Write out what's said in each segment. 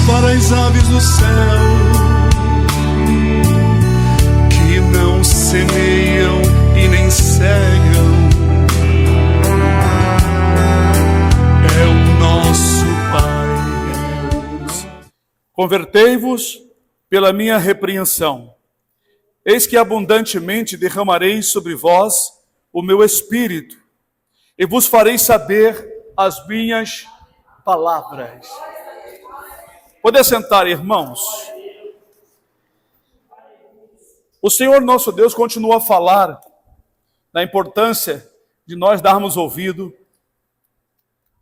para as aves do céu, que não semeiam e nem cegam. É o nosso Pai. Convertei-vos pela minha repreensão. Eis que abundantemente derramarei sobre vós o meu espírito, e vos farei saber as minhas palavras. Pode sentar, irmãos. O Senhor nosso Deus continua a falar da importância de nós darmos ouvido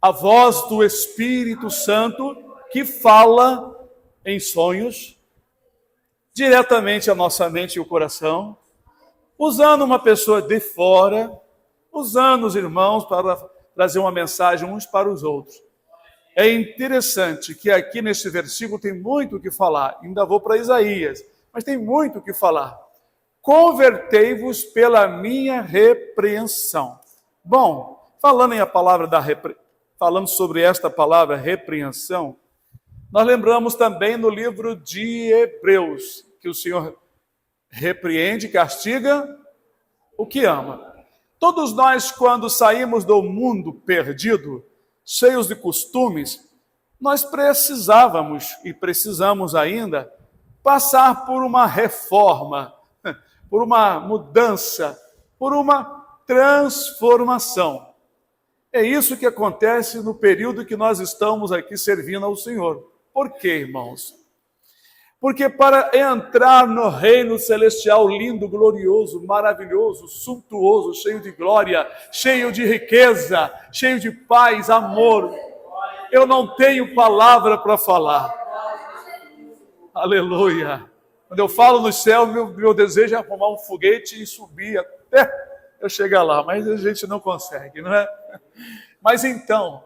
à voz do Espírito Santo que fala em sonhos diretamente à nossa mente e o coração, usando uma pessoa de fora, usando os irmãos para trazer uma mensagem uns para os outros. É interessante que aqui nesse versículo tem muito o que falar. Ainda vou para Isaías, mas tem muito o que falar. Convertei-vos pela minha repreensão. Bom, falando sobre esta palavra repreensão, nós lembramos também no livro de Hebreus, que o Senhor repreende e castiga o que ama. Todos nós, quando saímos do mundo perdido, cheios de costumes, nós precisávamos e precisamos ainda passar por uma reforma, por uma mudança, por uma transformação. É isso que acontece no período que nós estamos aqui servindo ao Senhor. Por quê, irmãos? Porque para entrar no reino celestial lindo, glorioso, maravilhoso, suntuoso, cheio de glória, cheio de riqueza, cheio de paz, amor, eu não tenho palavra para falar. Aleluia! Quando eu falo no céu, meu desejo é arrumar um foguete e subir até eu chegar lá, mas a gente não consegue, não é? Mas então,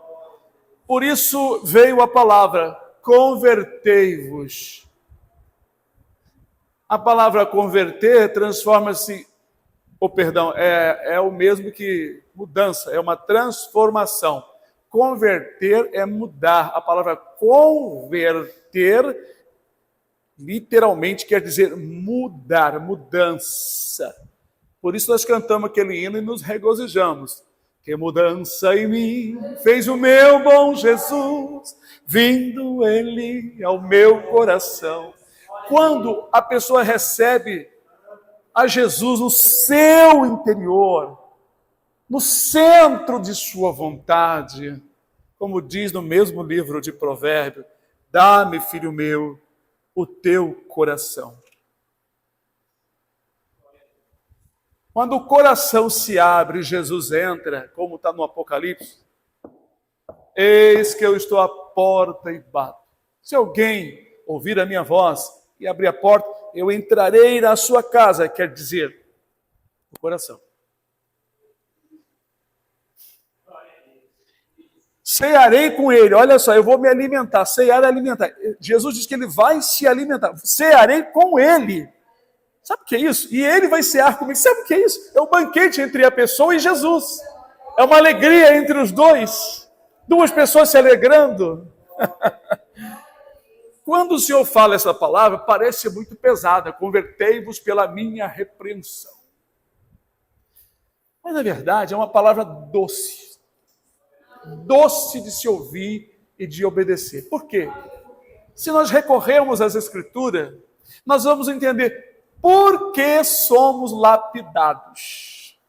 por isso veio a palavra, convertei-vos. A palavra converter transforma-se, é o mesmo que mudança, é uma transformação. Converter é mudar. A palavra converter literalmente quer dizer mudar, mudança. Por isso nós cantamos aquele hino e nos regozijamos. Que mudança em mim fez o meu bom Jesus, vindo ele ao meu coração. Quando a pessoa recebe a Jesus no seu interior, no centro de sua vontade, como diz no mesmo livro de Provérbios, dá-me, filho meu, o teu coração. Quando o coração se abre e Jesus entra, como está no Apocalipse, eis que eu estou à porta e bato. Se alguém ouvir a minha voz e abrir a porta, eu entrarei na sua casa, quer dizer, o coração. Cearei com ele, olha só, eu vou me alimentar, cear é alimentar. Jesus diz que ele vai se alimentar, cearei com ele. Sabe o que é isso? E ele vai cear comigo. Sabe o que é isso? É um banquete entre a pessoa e Jesus. É uma alegria entre os dois. Duas pessoas se alegrando. Quando o Senhor fala essa palavra, parece muito pesada. Convertei-vos pela minha repreensão. Mas, na verdade, é uma palavra doce. Doce de se ouvir e de obedecer. Por quê? Se nós recorrermos às Escrituras, nós vamos entender por que somos lapidados.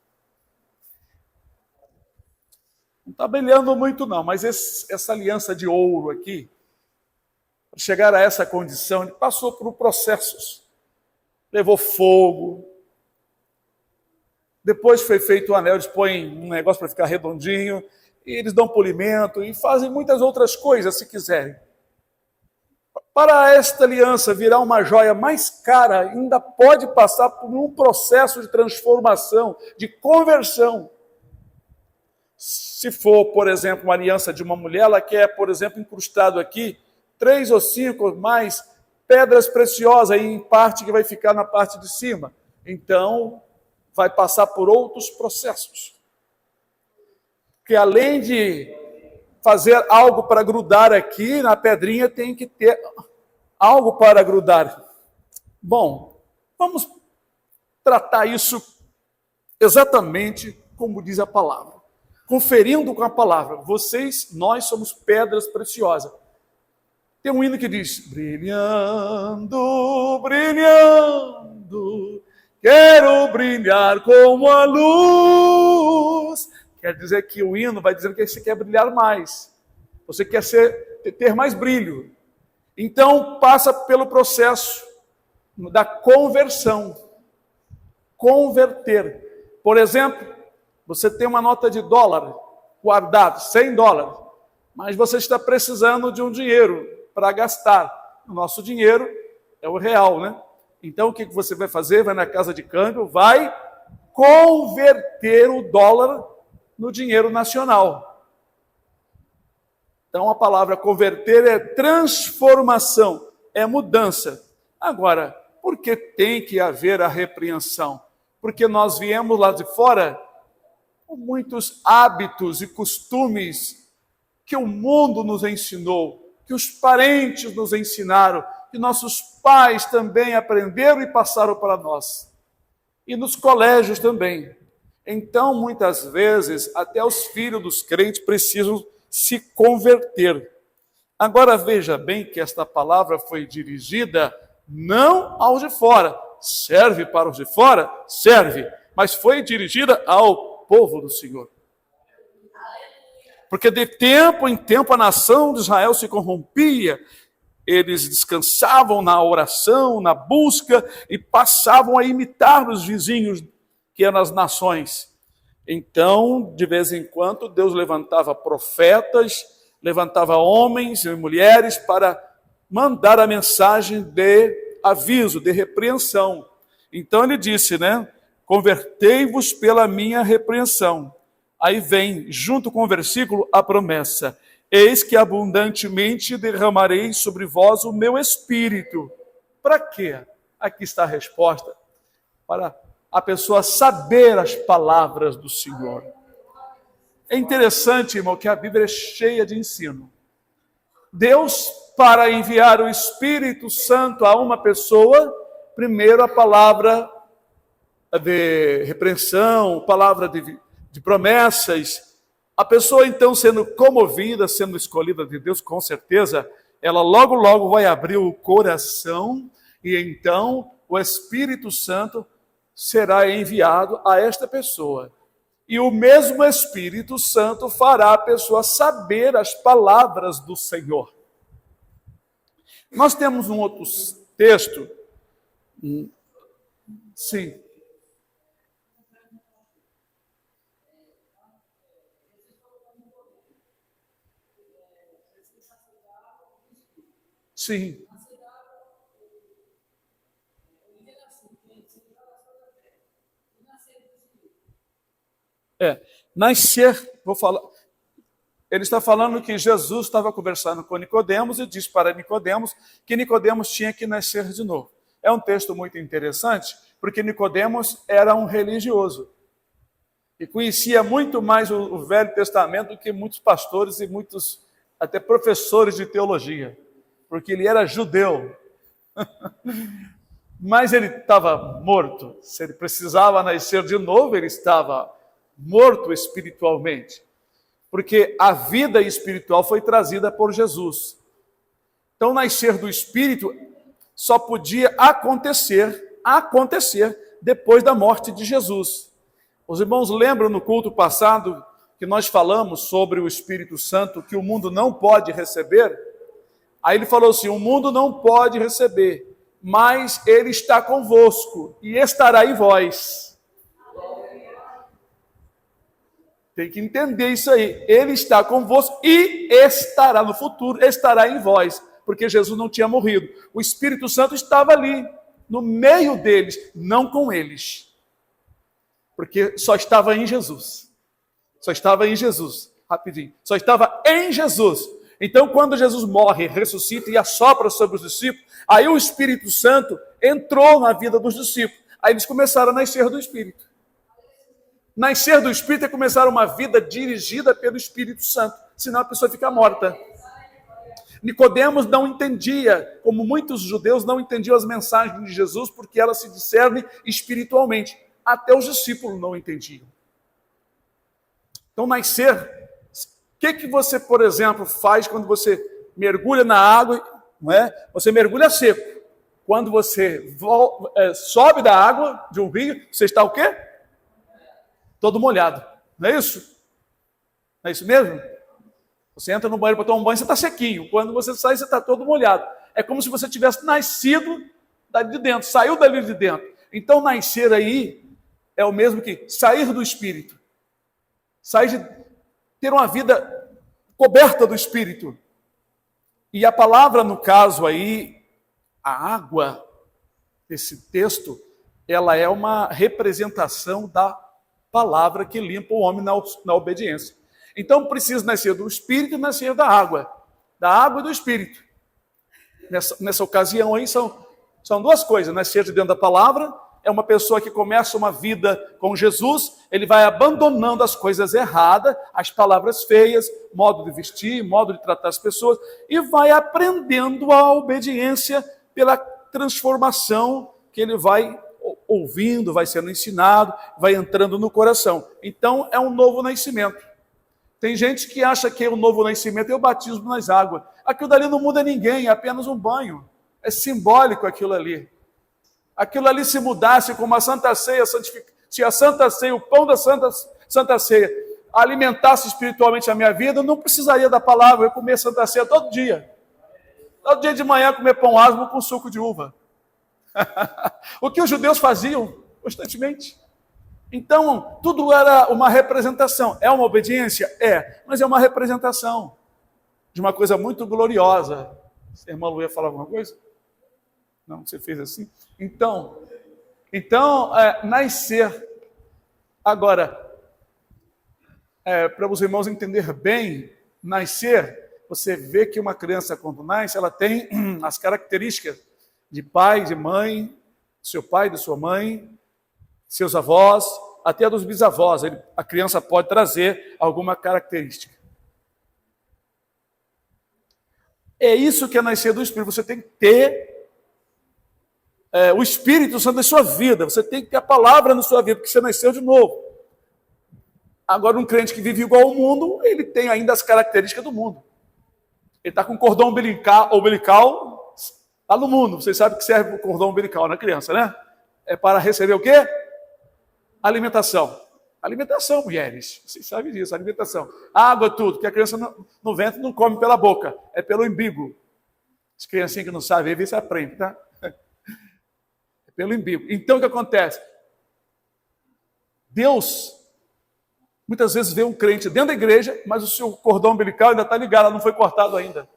Não está brilhando muito não, mas essa aliança de ouro aqui, para chegar a essa condição, ele passou por processos. Levou fogo. Depois foi feito o anel, eles põem um negócio para ficar redondinho, e eles dão polimento e fazem muitas outras coisas, se quiserem. Para esta aliança virar uma joia mais cara, ainda pode passar por um processo de transformação, de conversão. Se for, por exemplo, uma aliança de uma mulher, ela quer, por exemplo, incrustado aqui 3 ou 5 mais pedras preciosas, aí em parte que vai ficar na parte de cima. Então, vai passar por outros processos. Que além de fazer algo para grudar aqui, na pedrinha tem que ter algo para grudar. Bom, vamos tratar isso exatamente como diz a palavra. Conferindo com a palavra. Nós somos pedras preciosas. Tem um hino que diz: brilhando, brilhando, quero brilhar como a luz. Quer dizer que o hino vai dizer que você quer brilhar mais. Você quer ter mais brilho. Então, passa pelo processo da conversão. Converter. Por exemplo, você tem uma nota de dólar guardada, $100, mas você está precisando de um dinheiro para gastar. O nosso dinheiro é o real, né? Então, o que você vai fazer? Vai na casa de câmbio, vai converter o dólar no dinheiro nacional. Então, a palavra converter é transformação, é mudança. Agora, por que tem que haver a repreensão? Porque nós viemos lá de fora com muitos hábitos e costumes que o mundo nos ensinou, que os parentes nos ensinaram, que nossos pais também aprenderam e passaram para nós. E nos colégios também. Então, muitas vezes, até os filhos dos crentes precisam se converter. Agora, veja bem que esta palavra foi dirigida não aos de fora. Serve para os de fora? Serve. Mas foi dirigida ao povo do Senhor. Porque de tempo em tempo a nação de Israel se corrompia. Eles descansavam na oração, na busca e passavam a imitar os vizinhos que eram as nações. Então, de vez em quando, Deus levantava profetas, levantava homens e mulheres para mandar a mensagem de aviso, de repreensão. Então ele disse, né? Convertei-vos pela minha repreensão. Aí vem, junto com o versículo, a promessa. Eis que abundantemente derramarei sobre vós o meu espírito. Para quê? Aqui está a resposta. Para a pessoa saber as palavras do Senhor. É interessante, irmão, que a Bíblia é cheia de ensino. Deus, para enviar o Espírito Santo a uma pessoa, primeiro a palavra de repreensão, palavra de promessas. A pessoa, então, sendo comovida, sendo escolhida de Deus, com certeza, ela logo, logo vai abrir o coração e então o Espírito Santo será enviado a esta pessoa. E o mesmo Espírito Santo fará a pessoa saber as palavras do Senhor. Nós temos um outro texto. Sim. Sim. Nascer, vou falar. Ele está falando que Jesus estava conversando com Nicodemos e disse para Nicodemos que Nicodemos tinha que nascer de novo. É um texto muito interessante, porque Nicodemos era um religioso e conhecia muito mais o Velho Testamento do que muitos pastores e muitos até professores de teologia, porque ele era judeu. Mas ele estava morto. Se ele precisava nascer de novo, ele estava morto espiritualmente. Porque a vida espiritual foi trazida por Jesus. Então, nascer do Espírito só podia acontecer depois da morte de Jesus. Os irmãos lembram no culto passado que nós falamos sobre o Espírito Santo que o mundo não pode receber? Aí ele falou assim, o mundo não pode receber, mas ele está convosco e estará em vós. Tem que entender isso aí. Ele está convosco e estará no futuro, estará em vós, porque Jesus não tinha morrido. O Espírito Santo estava ali, no meio deles, não com eles. Porque só estava em Jesus. Só estava em Jesus. Rapidinho. Só estava em Jesus. Então, quando Jesus morre, ressuscita e assopra sobre os discípulos, aí o Espírito Santo entrou na vida dos discípulos. Aí eles começaram a nascer do Espírito. Nascer do Espírito é começar uma vida dirigida pelo Espírito Santo. senão a pessoa fica morta. Nicodemos não entendia, como muitos judeus não entendiam as mensagens de Jesus, porque elas se discernem espiritualmente. Até os discípulos não entendiam. Então, nascer, o que você, por exemplo, faz quando você mergulha na água, não é? Você mergulha seco. Quando você sobe da água de um rio, você está o quê? Todo molhado. Não é isso? Não é isso mesmo? Você entra no banheiro para tomar um banho, você está sequinho. Quando você sai, você está todo molhado. É como se você tivesse nascido dali de dentro, saiu dali de dentro. Então, nascer aí é o mesmo que sair do Espírito. Sair de ter uma vida coberta do Espírito. E a palavra, no caso aí, a água, esse texto, ela é uma representação da palavra que limpa o homem na obediência. Então, precisa nascer do Espírito e nascer da água e do Espírito. Nessa ocasião aí, são duas coisas. Nascer de dentro da palavra é uma pessoa que começa uma vida com Jesus, ele vai abandonando as coisas erradas, as palavras feias, modo de vestir, modo de tratar as pessoas, e vai aprendendo a obediência pela transformação que ele vai ouvindo, vai sendo ensinado, vai entrando no coração. Então, é um novo nascimento. Tem gente que acha que o novo nascimento é o batismo nas águas. Aquilo dali não muda ninguém, é apenas um banho. É simbólico aquilo ali. Aquilo ali, se mudasse como a Santa Ceia, se a Santa Ceia, o pão da Santa Ceia, alimentasse espiritualmente a minha vida, eu não precisaria da palavra, eu ia comer Santa Ceia todo dia. Todo dia de manhã comer pão asmo com suco de uva. O que os judeus faziam constantemente. Então, tudo era uma representação. É uma obediência? É, mas é uma representação de uma coisa muito gloriosa. A irmã Lu ia falar alguma coisa? Não, você fez assim? Então nascer. Agora, para os irmãos entenderem bem, nascer, você vê que uma criança, quando nasce, ela tem as características de pai, de mãe, seu pai, de sua mãe, seus avós, até dos bisavós. A criança pode trazer alguma característica. É isso que é nascer do Espírito. Você tem que ter o Espírito Santo na sua vida. Você tem que ter a palavra na sua vida, porque você nasceu de novo. Agora, um crente que vive igual ao mundo, ele tem ainda as características do mundo. Ele está com cordão umbilical lá no mundo. Vocês sabem que serve o cordão umbilical na criança, né? É para receber o quê? Alimentação. Alimentação, mulheres. Vocês sabem disso, alimentação. Água, tudo, que a criança no ventre não come pela boca, é pelo umbigo. As criancinhas que não sabem ver, você aprende, tá? É pelo umbigo. Então, o que acontece? Deus, muitas vezes, vê um crente dentro da igreja, mas o seu cordão umbilical ainda está ligado, não foi cortado ainda.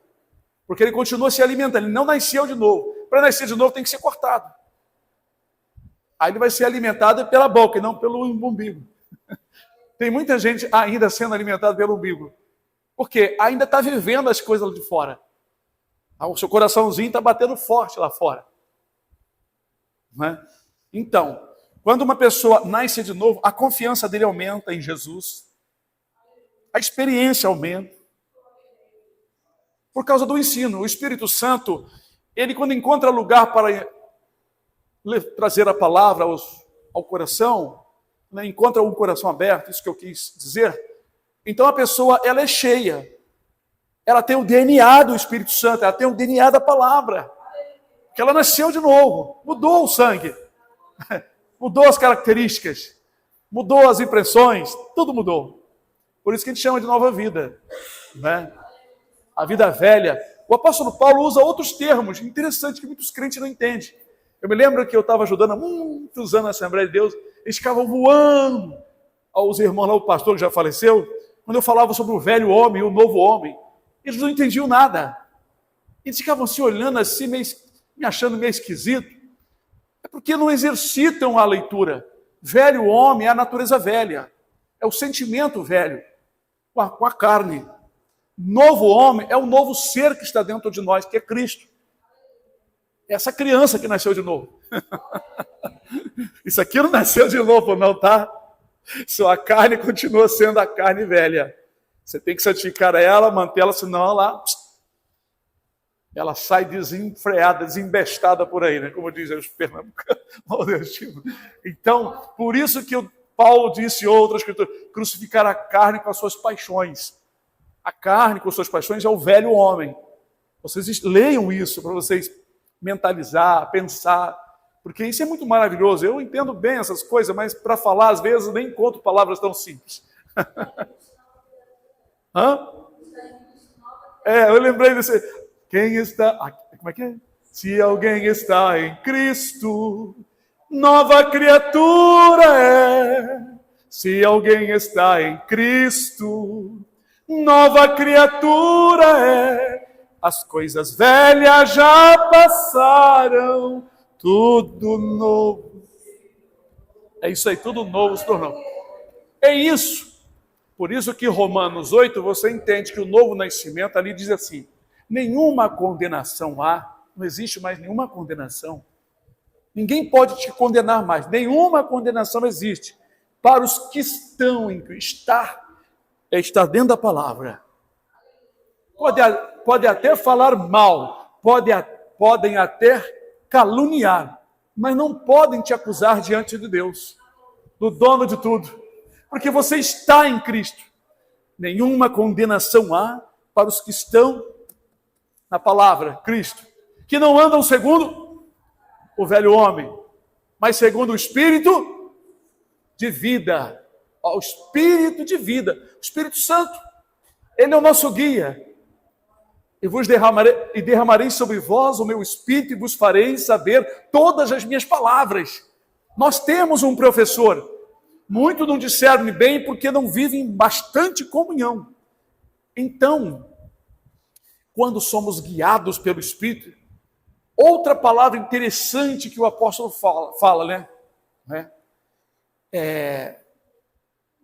Porque ele continua se alimentando, ele não nasceu de novo. Para nascer de novo, tem que ser cortado. Aí ele vai ser alimentado pela boca e não pelo umbigo. Tem muita gente ainda sendo alimentada pelo umbigo. Porque ainda está vivendo as coisas lá de fora. O seu coraçãozinho está batendo forte lá fora. Não é? Então, quando uma pessoa nasce de novo, a confiança dele aumenta em Jesus. A experiência aumenta. Por causa do ensino. O Espírito Santo, ele quando encontra lugar para trazer a palavra ao coração, né, encontra um coração aberto, isso que eu quis dizer. Então a pessoa, ela é cheia. Ela tem o DNA do Espírito Santo, ela tem o DNA da palavra. Porque ela nasceu de novo, mudou o sangue, mudou as características, mudou as impressões, tudo mudou. Por isso que a gente chama de nova vida, né? A vida velha. O apóstolo Paulo usa outros termos interessantes que muitos crentes não entendem. Eu me lembro que eu estava ajudando há muitos anos na Assembleia de Deus, eles ficavam voando aos irmãos lá, o pastor que já faleceu, quando eu falava sobre o velho homem e o novo homem. Eles não entendiam nada. Eles ficavam se olhando assim, me achando meio esquisito. É porque não exercitam a leitura. Velho homem é a natureza velha, é o sentimento velho, com a carne. Novo homem é o novo ser que está dentro de nós, que é Cristo. Essa criança que nasceu de novo. Isso aqui não nasceu de novo, não, tá? Sua carne continua sendo a carne velha. Você tem que santificar ela, mantê-la, senão ela sai desenfreada, desembestada por aí, né? Como dizem os pernambucanos. Então, por isso que Paulo disse em outra escritura, crucificar a carne com as suas paixões. A carne com as suas paixões é o velho homem. Vocês leiam isso para vocês mentalizar, pensar, porque isso é muito maravilhoso. Eu entendo bem essas coisas, mas para falar, às vezes, nem encontro palavras tão simples. Hã? Eu lembrei desse... Quem está... Como é que é? Se alguém está em Cristo, nova criatura é. Se alguém está em Cristo, nova criatura é. As coisas velhas já passaram, tudo novo. É isso aí, tudo novo se tornou. É isso. Por isso que Romanos 8, você entende que o novo nascimento ali diz assim, nenhuma condenação há, não existe mais nenhuma condenação. Ninguém pode te condenar mais, nenhuma condenação existe. Para os que estão em Cristo, estar dentro da palavra. Pode até falar mal, podem até caluniar, mas não podem te acusar diante de Deus, do dono de tudo, porque você está em Cristo. Nenhuma condenação há para os que estão na palavra, Cristo, que não andam segundo o velho homem, mas segundo o Espírito de vida. O Espírito de vida, o Espírito Santo, Ele é o nosso guia. E derramarei sobre vós o meu Espírito e vos farei saber todas as minhas palavras. Nós temos um professor. Muitos não discernem bem porque não vivem bastante comunhão. Então, quando somos guiados pelo Espírito, outra palavra interessante que o apóstolo fala, né?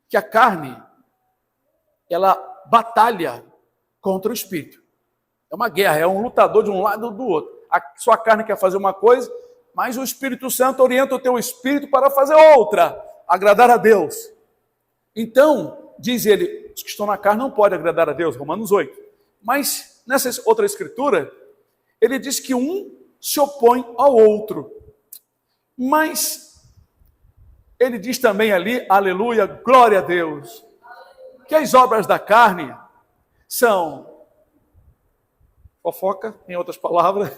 Que a carne, ela batalha contra o Espírito. É uma guerra, é um lutador de um lado ou do outro. A sua carne quer fazer uma coisa, mas o Espírito Santo orienta o teu espírito para fazer outra, agradar a Deus. Então, diz ele, os que estão na carne não podem agradar a Deus, Romanos 8. Mas, nessa outra escritura, ele diz que um se opõe ao outro. Mas, ele diz também ali, aleluia, glória a Deus, que as obras da carne são fofoca, em outras palavras,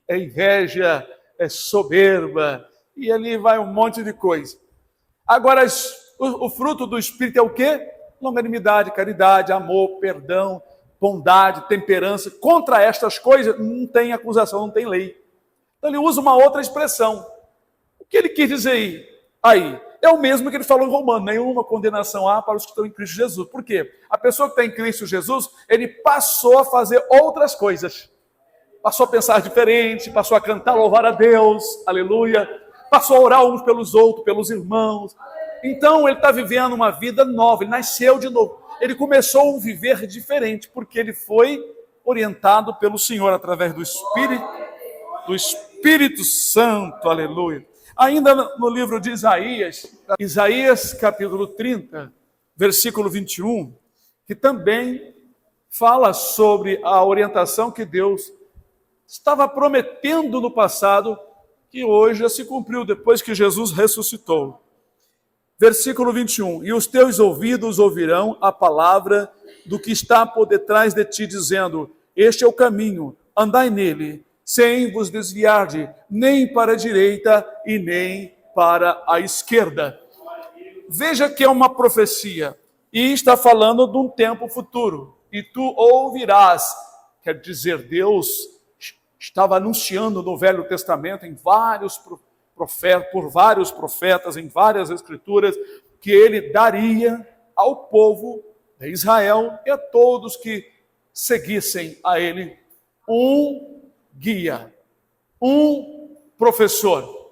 é inveja, é soberba, e ali vai um monte de coisa. Agora, o fruto do Espírito é o quê? Longanimidade, caridade, amor, perdão, bondade, temperança. Contra estas coisas não tem acusação, não tem lei. Então ele usa uma outra expressão. O que ele quis dizer aí? É o mesmo que ele falou em Romanos, nenhuma condenação há para os que estão em Cristo Jesus. Por quê? A pessoa que está em Cristo Jesus, ele passou a fazer outras coisas. Passou a pensar diferente, passou a cantar, louvar a Deus, aleluia. Passou a orar uns pelos outros, pelos irmãos. Então ele está vivendo uma vida nova, ele nasceu de novo. Ele começou a viver diferente, porque ele foi orientado pelo Senhor através do Espírito Santo, aleluia. Ainda no livro de Isaías capítulo 30, versículo 21, que também fala sobre a orientação que Deus estava prometendo no passado, que hoje já se cumpriu depois que Jesus ressuscitou. Versículo 21, e os teus ouvidos ouvirão a palavra do que está por detrás de ti, dizendo, este é o caminho, andai nele, sem vos desviarde, nem para a direita e nem para a esquerda. Veja que é uma profecia, e está falando de um tempo futuro, e tu ouvirás, quer dizer, Deus estava anunciando no Velho Testamento, por vários profetas, em várias escrituras, que ele daria ao povo de Israel e a todos que seguissem a ele um guia, um professor.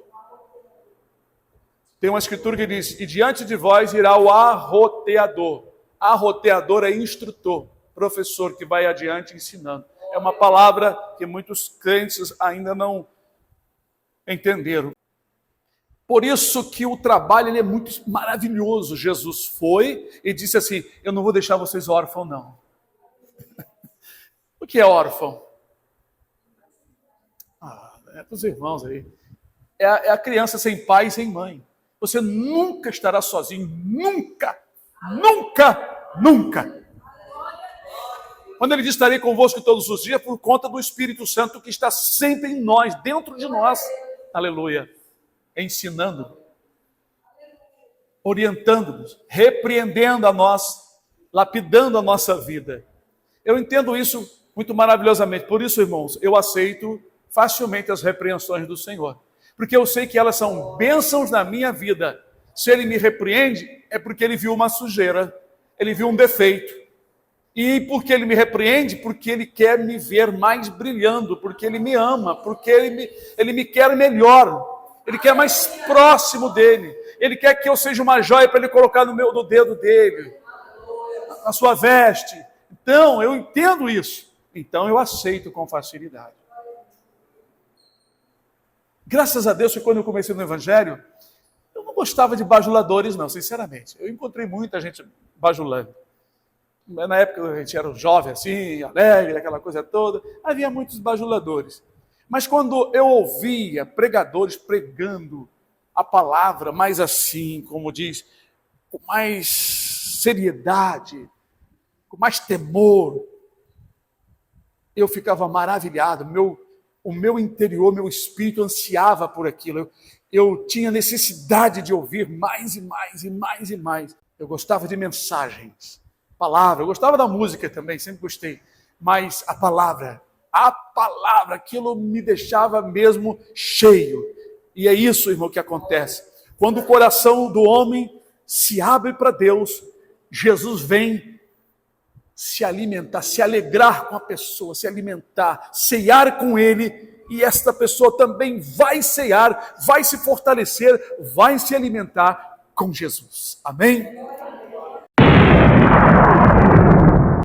Tem uma escritura que diz, e diante de vós irá o arroteador. Arroteador é instrutor, professor que vai adiante ensinando. É uma palavra que muitos crentes ainda não entenderam. Por isso que o trabalho ele é muito maravilhoso. Jesus foi e disse assim, eu não vou deixar vocês órfãos, não. O que é órfão? É para os irmãos aí. É a criança sem pai e sem mãe. Você nunca estará sozinho. Nunca, nunca, nunca. Quando ele diz, estarei convosco todos os dias, por conta do Espírito Santo que está sempre em nós, dentro de nós. Aleluia. Ensinando, orientando-nos, repreendendo a nós, lapidando a nossa vida. Eu entendo isso muito maravilhosamente. Por isso, irmãos, eu aceito facilmente as repreensões do Senhor. Porque eu sei que elas são bênçãos na minha vida. Se Ele me repreende, é porque Ele viu uma sujeira, Ele viu um defeito. E porque Ele me repreende, porque Ele quer me ver mais brilhando, porque Ele me ama, porque Ele me quer melhor. Ele quer mais próximo dEle. Ele quer que eu seja uma joia para Ele colocar no dedo dEle, na sua veste. Então, eu entendo isso. Então, eu aceito com facilidade. Graças a Deus que quando eu comecei no Evangelho, eu não gostava de bajuladores, não, sinceramente. Eu encontrei muita gente bajulando. Na época a gente era jovem assim, alegre, aquela coisa toda. Havia muitos bajuladores. Mas quando eu ouvia pregadores pregando a palavra mais assim, como diz, com mais seriedade, com mais temor, eu ficava maravilhado. O meu interior, meu espírito ansiava por aquilo. Eu tinha necessidade de ouvir mais e mais e mais e mais. Eu gostava de mensagens, palavra. Eu gostava da música também, sempre gostei. Mas a palavra, aquilo me deixava mesmo cheio. E é isso, irmão, que acontece. Quando o coração do homem se abre para Deus, Jesus vem se alimentar, se alegrar com a pessoa, se alimentar, ceiar com ele, e esta pessoa também vai ceiar, vai se fortalecer, vai se alimentar com Jesus. Amém?